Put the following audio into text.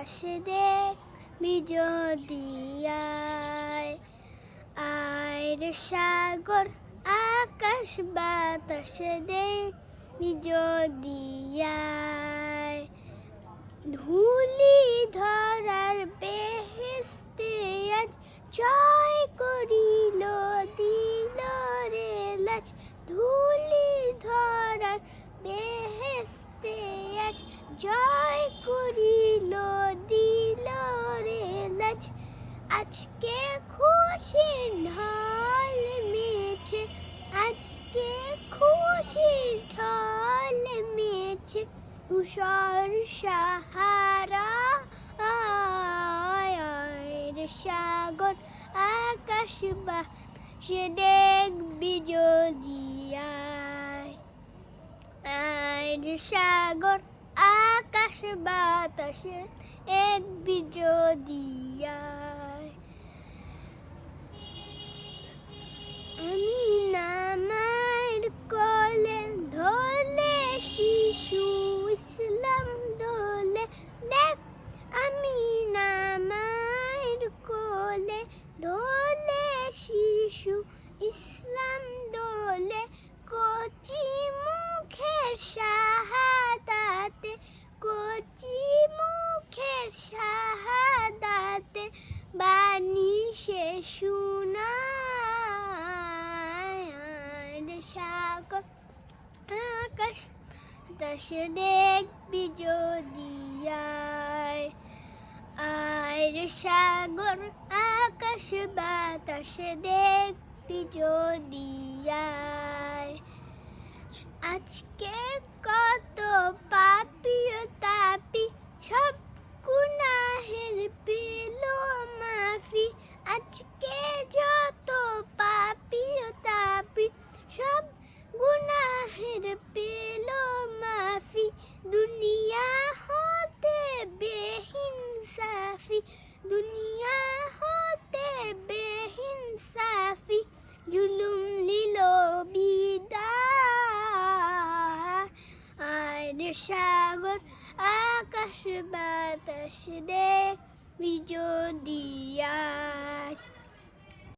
বাতাস দেখবি যদি আয় রে সাগর আকাশ বাতাস দেখবি যদি ধুলি ধরার বেহেশতে আজ জয় করিল দিল রে লাজ ধুলি ধরার বেহেশতে আজ জয় করিল দিল রে লাজ আজকে খুশির ঢল মেছে আজকে খুশির ঢল মেছে তুষার সাহারা রে সাগর আকাশ বাতাসে দেখবি যদি রে সাগর আকাশ বাতাসে দেখবি যদি আমি নামার কোলে ধরলে শিশু ইসলাম দোলে দেখ আমি নামার কোলে ধরলে শিশু ইসলাম দোলে কচি মুখের শাহাদাতে কচি মুখের শাহাদাতে বাণী সে শোনায় সাগর আকাশ বাতাস দেখবি যদি রে সাগর আকাশ বাতাস দেখবি যদি আজকে কত পাপী ও তাপী সব গুনাহের পেল মাফি আজকে যত পাপী ও তাপী সব গুনাহের পেল মাফি দুনিয়া হতে বেহিনসাফি দুনিয়া হতে বেহিনসাফি জুলুম লিল বিদায় রে সাগর আকাশ বাতাস দেখবি যদি